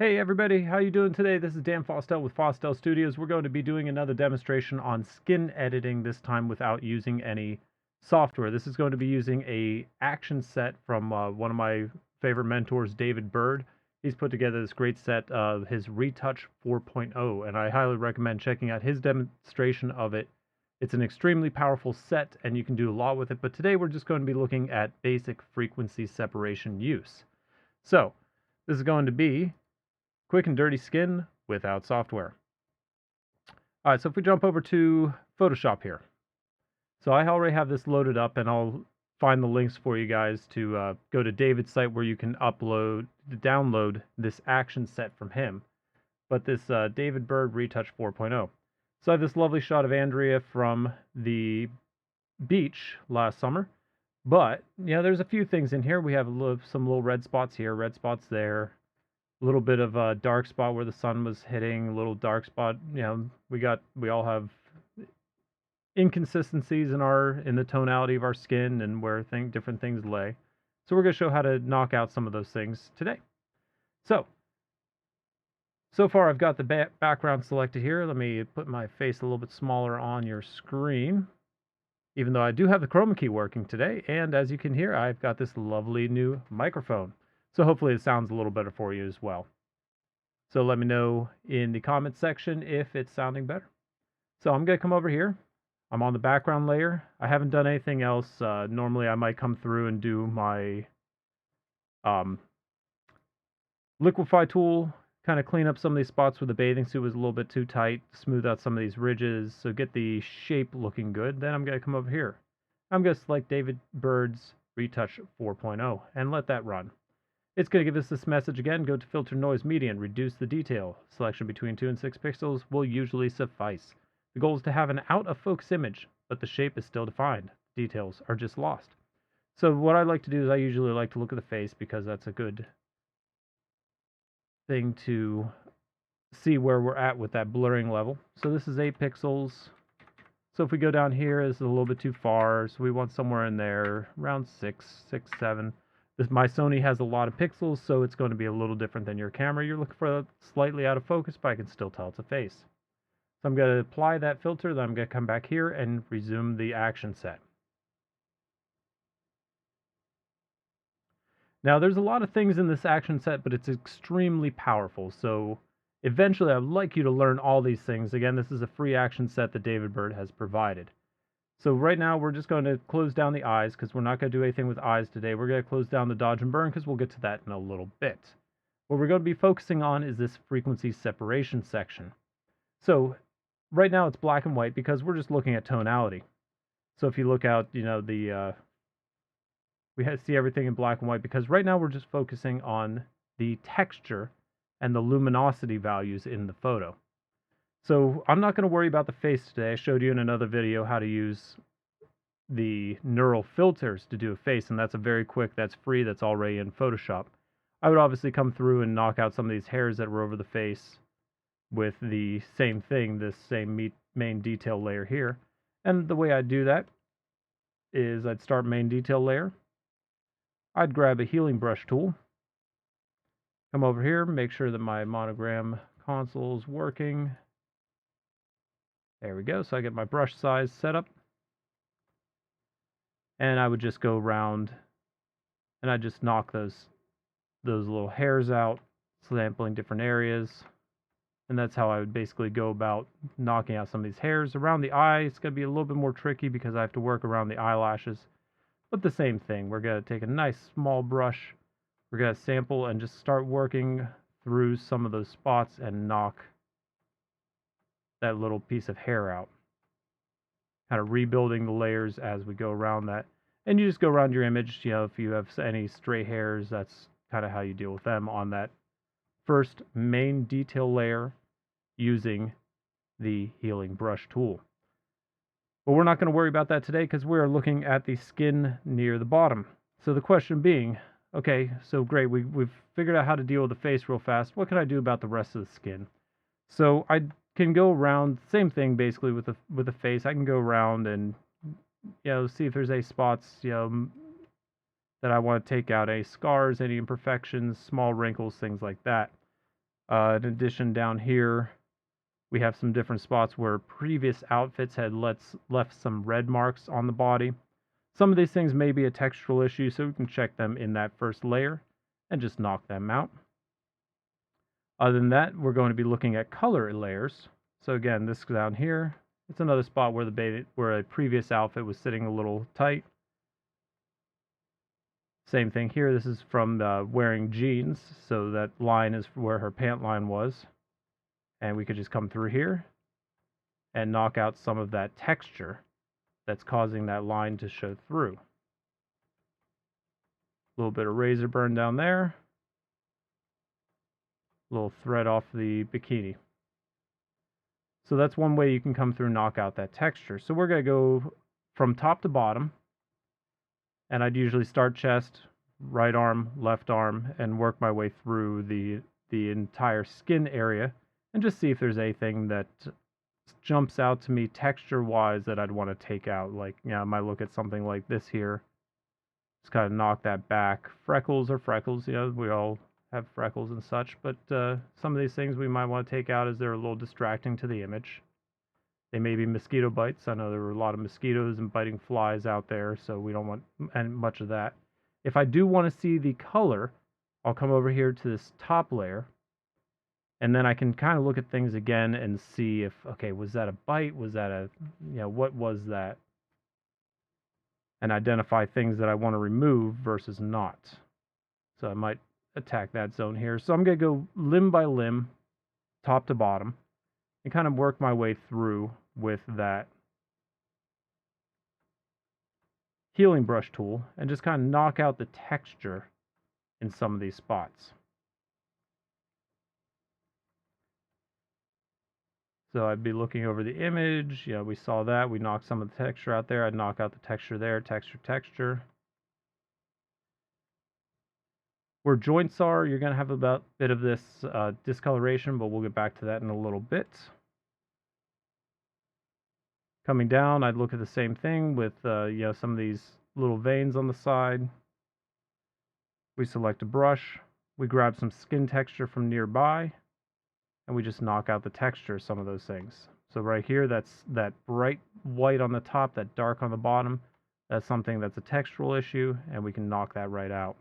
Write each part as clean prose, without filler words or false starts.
Hey everybody, how you doing today? This is Dan Fostel with Fostel Studios. We're going to be doing another demonstration on skin editing, this time without using any software. This is going to be using a action set from one of my favorite mentors, David Byrd. He's put together this great set of his Retouch 4.0, and I highly recommend checking out his demonstration of it. It's an extremely powerful set, and you can do a lot with it, but today we're just going to be looking at basic frequency separation use. So, this is going to be quick and dirty skin without software. All right, so if we jump over to Photoshop here. So I already have this loaded up, and I'll find the links for you guys to go to David's site where you can download this action set from him. But this David Byrds Retouch 4.0. So I have this lovely shot of Andrea from the beach last summer. But, there's a few things in here. We have some little red spots here, red spots there. A little bit of a dark spot where the sun was hitting, a little dark spot. We all have inconsistencies in the tonality of our skin and where different things lay. So we're going to show how to knock out some of those things today. So far I've got the background selected here. Let me put my face a little bit smaller on your screen, even though I do have the chroma key working today. And as you can hear, I've got this lovely new microphone. So hopefully it sounds a little better for you as well. So let me know in the comments section if it's sounding better. So I'm going to come over here. I'm on the background layer. I haven't done anything else. Normally I might come through and do my liquify tool, kind of clean up some of these spots where the bathing suit was a little bit too tight, smooth out some of these ridges, so get the shape looking good. Then I'm going to come over here. I'm going to select David Byrds Retouch 4.0 and let that run. It's going to give us this message again. Go to filter noise median, reduce the detail. Selection between 2 and 6 pixels will usually suffice. The goal is to have an out of focus image, but the shape is still defined. Details are just lost. So what I like to do is I usually like to look at the face because that's a good thing to see where we're at with that blurring level. So this is 8 pixels. So if we go down here, this is a little bit too far. So we want somewhere in there, around 6, 7. My Sony has a lot of pixels, so it's going to be a little different than your camera. You're looking for slightly out of focus, but I can still tell it's a face. So I'm going to apply that filter, then I'm going to come back here and resume the action set. Now, there's a lot of things in this action set, but it's extremely powerful. So eventually, I would like you to learn all these things. Again, this is a free action set that David Byrd has provided. So right now, we're just going to close down the eyes because we're not going to do anything with eyes today. We're going to close down the dodge and burn because we'll get to that in a little bit. What we're going to be focusing on is this frequency separation section. So right now, it's black and white because we're just looking at tonality. So if you look out, we see everything in black and white because right now we're just focusing on the texture and the luminosity values in the photo. So I'm not going to worry about the face today. I showed you in another video how to use the neural filters to do a face, and that's that's free, that's already in Photoshop. I would obviously come through and knock out some of these hairs that were over the face with the same thing, this same main detail layer here. And the way I'd do that is I'd start main detail layer. I'd grab a healing brush tool, come over here, make sure that my monogram console is working. There we go. So I get my brush size set up. And I would just go around and I just knock those little hairs out, sampling different areas. And that's how I would basically go about knocking out some of these hairs. Around the eye, it's going to be a little bit more tricky because I have to work around the eyelashes. But the same thing. We're going to take a nice small brush. We're going to sample and just start working through some of those spots and knock that little piece of hair out. Kind of rebuilding the layers as we go around that. And you just go around your image, if you have any stray hairs, that's kind of how you deal with them on that first main detail layer using the healing brush tool. But we're not going to worry about that today because we're looking at the skin near the bottom. So the question being, okay, so great, we've figured out how to deal with the face real fast. What can I do about the rest of the skin? So I can go around, same thing basically with the face. I can go around and see if there's any spots that I want to take out, any scars, any imperfections, small wrinkles, things like that. In addition, down here, we have some different spots where previous outfits had left some red marks on the body. Some of these things may be a textural issue, so we can check them in that first layer and just knock them out. Other than that, we're going to be looking at color layers. So again, this down here, it's another spot where where a previous outfit was sitting a little tight. Same thing here. This is from wearing jeans, so that line is where her pant line was. And we could just come through here and knock out some of that texture that's causing that line to show through. A little bit of razor burn down there. A little thread off the bikini. So that's one way you can come through and knock out that texture. So we're going to go from top to bottom. And I'd usually start chest, right arm, left arm, and work my way through the entire skin area and just see if there's anything that jumps out to me texture-wise that I'd want to take out. Like, I might look at something like this here. Just kind of knock that back. Freckles are freckles, we all have freckles and such, but some of these things we might want to take out as they're a little distracting to the image. They may be mosquito bites. I know there were a lot of mosquitoes and biting flies out there, so we don't want much of that. If I do want to see the color, I'll come over here to this top layer, and then I can kind of look at things again and see if, okay, was that a bite? Was that what was that? And identify things that I want to remove versus not. So I might attack that zone here. So I'm going to go limb by limb, top to bottom, and kind of work my way through with that healing brush tool and just kind of knock out the texture in some of these spots. So I'd be looking over the image, we saw that, we knocked some of the texture out there, I'd knock out the texture there, texture. Where joints are, you're going to have a bit of this discoloration, but we'll get back to that in a little bit. Coming down, I'd look at the same thing with some of these little veins on the side. We select a brush, we grab some skin texture from nearby, and we just knock out the texture of some of those things. So right here, that's that bright white on the top, that dark on the bottom. That's something that's a textural issue, and we can knock that right out.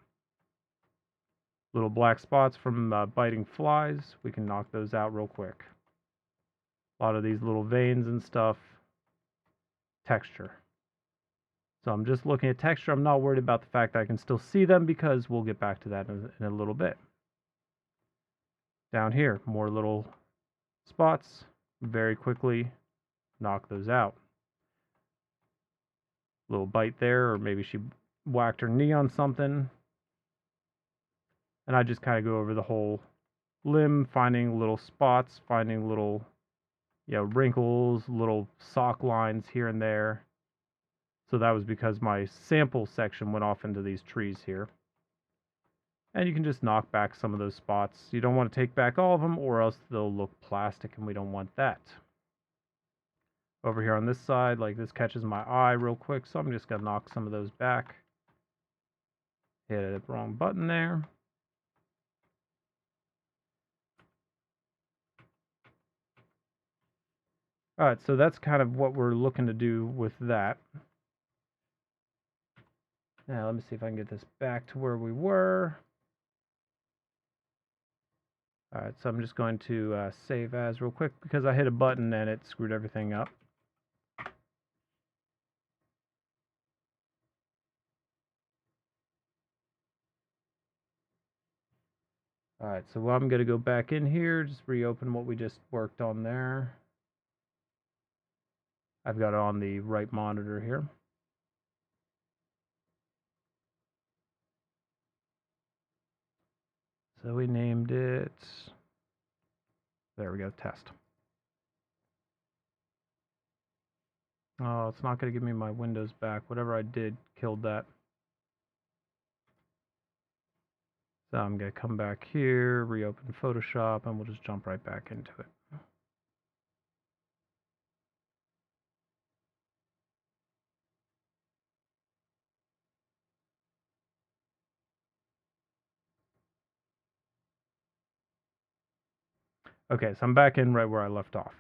Little black spots from biting flies, we can knock those out real quick. A lot of these little veins and stuff, texture. So I'm just looking at texture. I'm not worried about the fact that I can still see them because we'll get back to that in a little bit. Down here, more little spots. Very quickly knock those out. Little bite there, or maybe she whacked her knee on something. And I just kind of go over the whole limb, finding little spots, finding little wrinkles, little sock lines here and there. So that was because my sample section went off into these trees here. And you can just knock back some of those spots. You don't want to take back all of them, or else they'll look plastic, and we don't want that. Over here on this side, like this catches my eye real quick, so I'm just going to knock some of those back. Hit a wrong button there. Alright, so that's kind of what we're looking to do with that. Now, let me see if I can get this back to where we were. Alright, so I'm just going to save as real quick because I hit a button and it screwed everything up. Alright, so I'm going to go back in here, just reopen what we just worked on there. I've got it on the right monitor here. So we named it, there we go, test. Oh, it's not going to give me my windows back. Whatever I did killed that. So I'm going to come back here, reopen Photoshop, and we'll just jump right back into it. Okay, so I'm back in right where I left off.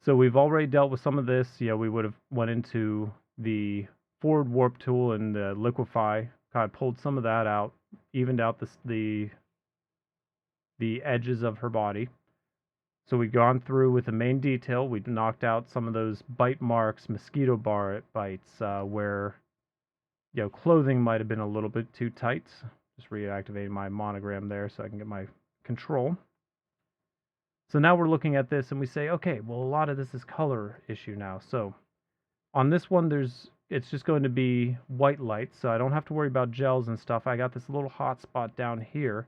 So we've already dealt with some of this. We would have went into the forward warp tool and the liquefy, kind of pulled some of that out, evened out the edges of her body. So we've gone through with the main detail. We've knocked out some of those bite marks, mosquito bar bites, where clothing might have been a little bit too tight. Just reactivating my monogram there so I can get my control. So now we're looking at this and we say, okay, well, a lot of this is color issue now. So on this one, it's just going to be white light, so I don't have to worry about gels and stuff. I got this little hot spot down here.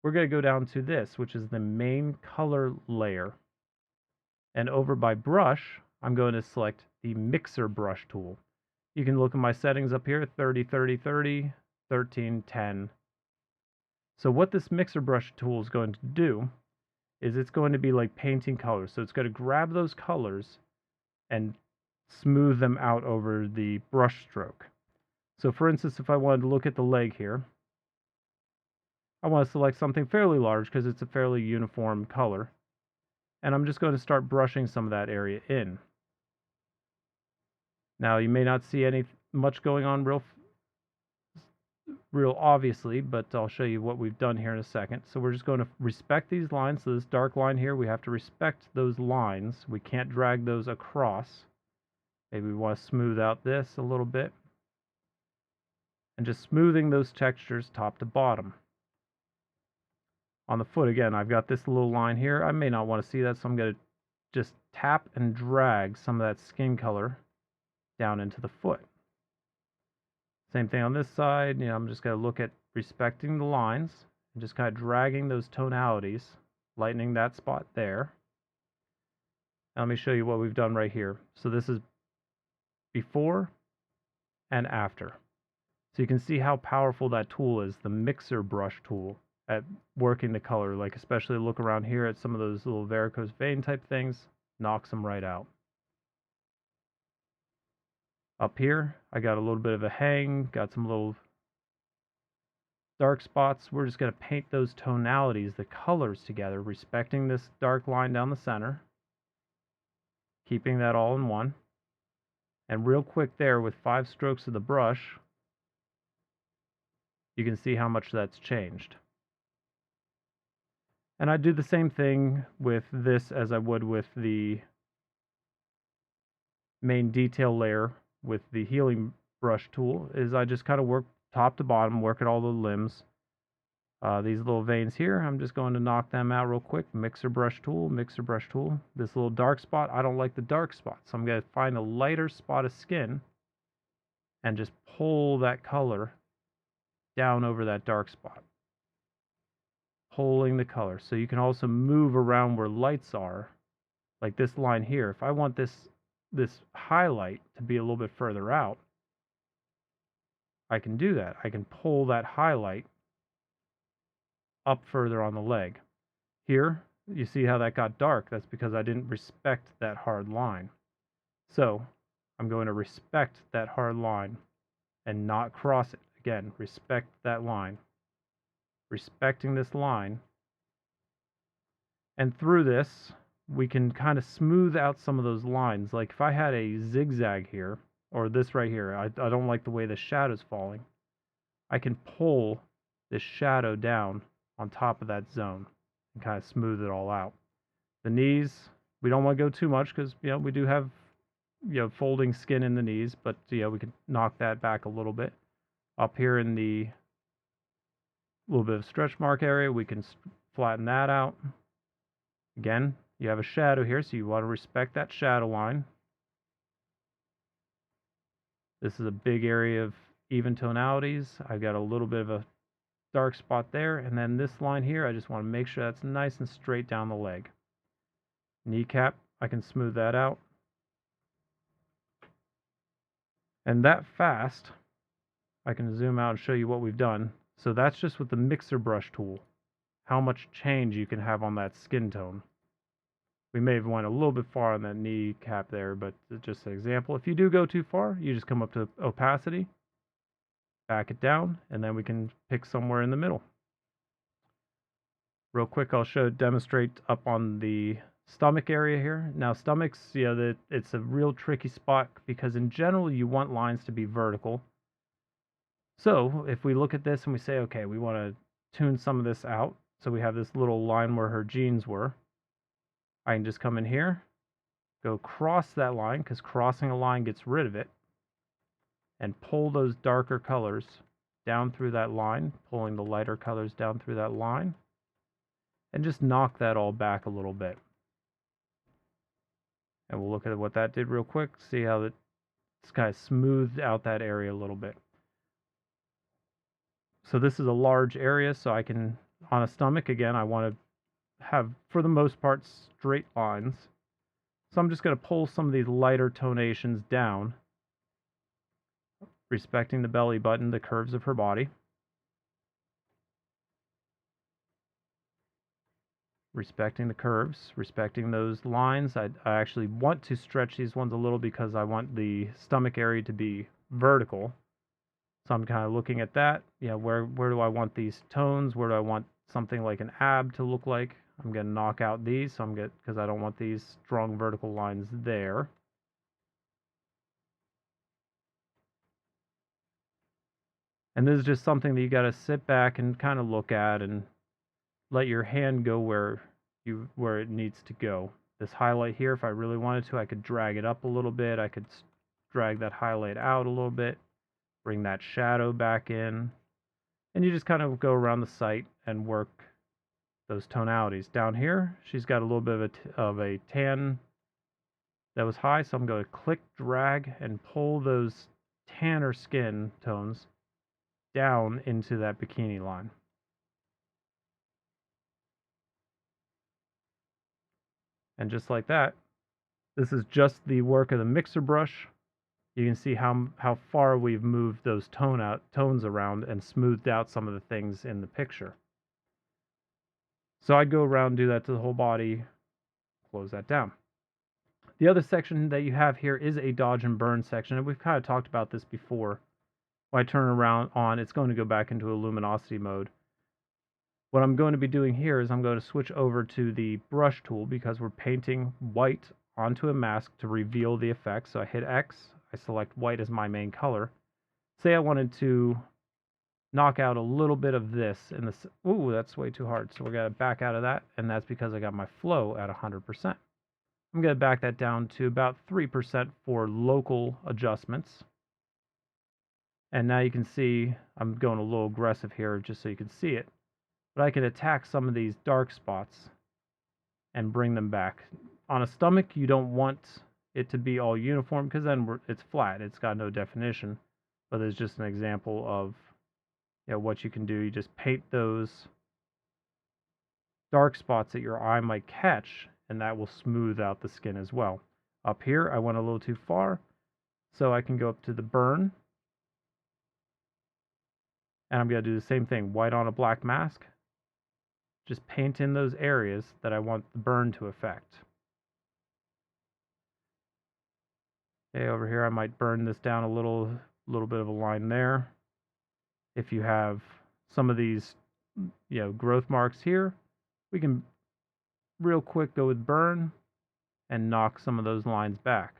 We're going to go down to this, which is the main color layer. And over by brush, I'm going to select the mixer brush tool. You can look at my settings up here, 30, 30, 30, 13, 10. So what this mixer brush tool is going to do is it's going to be like painting colors. So it's going to grab those colors and smooth them out over the brush stroke. So for instance, if I wanted to look at the leg here, I want to select something fairly large because it's a fairly uniform color. And I'm just going to start brushing some of that area in. Now you may not see much going on real obviously, but I'll show you what we've done here in a second. So we're just going to respect these lines. So this dark line here, we have to respect those lines. We can't drag those across. Maybe we want to smooth out this a little bit. And just smoothing those textures top to bottom. On the foot, again, I've got this little line here. I may not want to see that, so I'm going to just tap and drag some of that skin color down into the foot. Same thing on this side. I'm just going to look at respecting the lines and just kind of dragging those tonalities, lightening that spot there. Now let me show you what we've done right here. So this is before and after. So you can see how powerful that tool is, the mixer brush tool, at working the color. Like especially look around here at some of those little varicose vein type things, knocks them right out. Up here, I got a little bit of a hang, got some little dark spots. We're just going to paint those tonalities, the colors together, respecting this dark line down the center, keeping that all in one. And real quick there, with 5 strokes of the brush, you can see how much that's changed. And I do the same thing with this as I would with the main detail layer with the healing brush tool, is I just kind of work top to bottom, work at all the limbs. These little veins here, I'm just going to knock them out real quick. Mixer brush tool, mixer brush tool. This little dark spot, I don't like the dark spot, so I'm going to find a lighter spot of skin and just pull that color down over that dark spot. Pulling the color. So you can also move around where lights are, like this line here. If I want this highlight to be a little bit further out, I can do that. I can pull that highlight up further on the leg. Here, you see how that got dark? That's because I didn't respect that hard line. So I'm going to respect that hard line and not cross it. Again, respect that line. Respecting this line. And through this, we can kind of smooth out some of those lines. Like if I had a zigzag here, or this right here, I don't like the way the shadow's falling. I can pull this shadow down on top of that zone and kind of smooth it all out. The knees, we don't want to go too much because we do have folding skin in the knees, but we can knock that back a little bit. Up here in the little bit of stretch mark area, we can flatten that out. Again, you have a shadow here, so you want to respect that shadow line. This is a big area of even tonalities. I've got a little bit of a dark spot there, and then this line here, I just want to make sure that's nice and straight down the leg. Kneecap, I can smooth that out. And that fast, I can zoom out and show you what we've done. So that's just with the mixer brush tool, how much change you can have on that skin tone. We may have went a little bit far on that kneecap there, but just an example. If you do go too far, you just come up to opacity, back it down, and then we can pick somewhere in the middle. Real quick, I'll demonstrate up on the stomach area here. Now stomachs, it's a real tricky spot because in general you want lines to be vertical. So if we look at this and we say, okay, we want to tune some of this out. So we have this little line where her jeans were. I can just come in here, go cross that line because crossing a line gets rid of it, and pull those darker colors down through that line, pulling the lighter colors down through that line, and just knock that all back a little bit. And we'll look at what that did real quick, see how it's kind of smoothed out that area a little bit. So this is a large area, so I can, on a stomach, again, I want to have, for the most part, straight lines. So I'm just going to pull some of these lighter tonations down, respecting the belly button, the curves of her body. Respecting the curves, respecting those lines. I actually want to stretch these ones a little because I want the stomach area to be vertical. So I'm kind of looking at that. Where do I want these tones? Where do I want something like an ab to look like? I'm going to knock out these, so because I don't want these strong vertical lines there. And this is just something that you got to sit back and kind of look at and let your hand go where it needs to go. This highlight here, if I really wanted to, I could drag it up a little bit. I could drag that highlight out a little bit, bring that shadow back in, and you just kind of go around the site and work those tonalities. Down here, she's got a little bit of a tan that was high, so I'm going to click, drag, and pull those tanner skin tones down into that bikini line. And just like that, this is just the work of the mixer brush. You can see how far we've moved those tones around and smoothed out some of the things in the picture. So I'd go around, do that to the whole body, close that down. The other section that you have here is a dodge and burn section, and we've kind of talked about this before. When I turn around on, it's going to go back into a luminosity mode. What I'm going to be doing here is I'm going to switch over to the brush tool because we're painting white onto a mask to reveal the effect. So I hit X, I select white as my main color. Say I wanted to knock out a little bit of this in this. Ooh, that's way too hard. So we're going to back out of that, and that's because I got my flow at 100%. I'm going to back that down to about 3% for local adjustments. And now you can see I'm going a little aggressive here just so you can see it. But I can attack some of these dark spots and bring them back. On a stomach, you don't want it to be all uniform because then it's flat. It's got no definition. But there's just an example of what you can do. You just paint those dark spots that your eye might catch, and that will smooth out the skin as well. Up here, I went a little too far, so I can go up to the burn. And I'm going to do the same thing, white on a black mask. Just paint in those areas that I want the burn to affect. Okay, over here I might burn this down a little bit of a line there. If you have some of these, growth marks here, we can real quick go with burn and knock some of those lines back.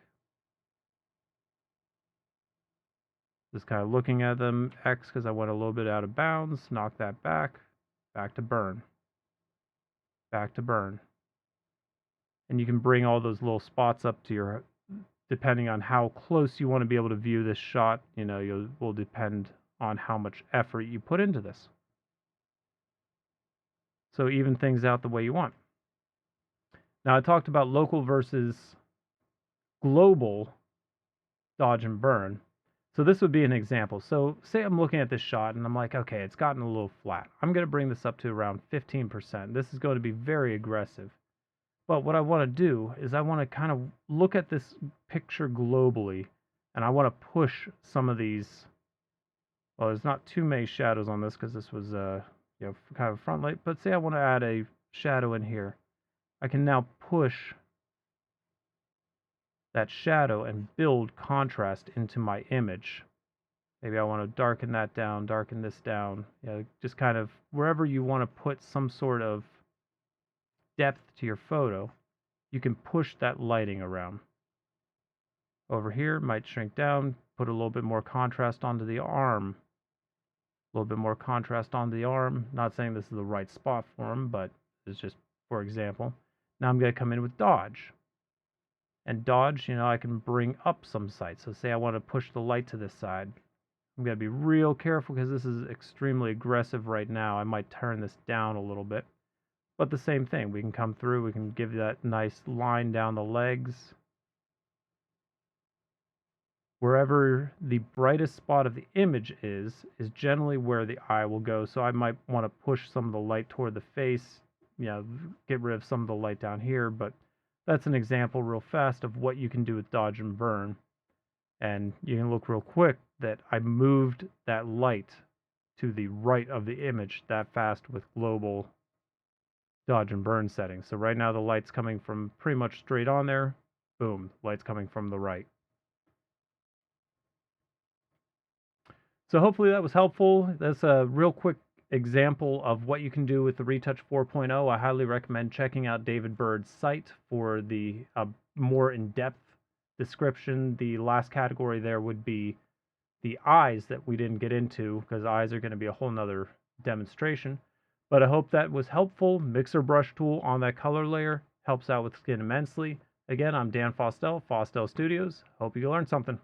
Just kind of looking at them, X because I went a little bit out of bounds, knock that back to burn. Back to burn. And you can bring all those little spots up to depending on how close you want to be able to view this shot, will depend on how much effort you put into this. So even things out the way you want. Now I talked about local versus global dodge and burn. So this would be an example. So say I'm looking at this shot and I'm like, okay, it's gotten a little flat. I'm going to bring this up to around 15%. This is going to be very aggressive. But what I want to do is I want to kind of look at this picture globally, and I want to push some of these. Well, there's not too many shadows on this because this was kind of a front light. But say I want to add a shadow in here. I can now push that shadow and build contrast into my image. Maybe I want to darken that down, darken this down. Just kind of wherever you want to put some sort of depth to your photo, you can push that lighting around. Over here, might shrink down, put a little bit more contrast onto the arm. A little bit more contrast onto the arm. Not saying this is the right spot for him, but it's just for example. Now I'm going to come in with dodge. And dodge, I can bring up some sights. So say I want to push the light to this side. I'm going to be real careful because this is extremely aggressive right now. I might turn this down a little bit. But the same thing, we can come through, we can give that nice line down the legs. Wherever the brightest spot of the image is generally where the eye will go. So I might want to push some of the light toward the face, get rid of some of the light down here, but that's an example real fast of what you can do with dodge and burn. And you can look real quick that I moved that light to the right of the image that fast with global dodge and burn settings. So right now the light's coming from pretty much straight on there. Boom, light's coming from the right. So hopefully that was helpful. That's a real quick example of what you can do with the Retouch 4.0. I highly recommend checking out David Byrds' site for the more in-depth description. The last category there would be the eyes that we didn't get into, because eyes are going to be a whole nother demonstration. But I hope that was helpful. Mixer brush tool on that color layer helps out with skin immensely. Again, I'm Dan Faustel, Faustel Studios. Hope you learned something.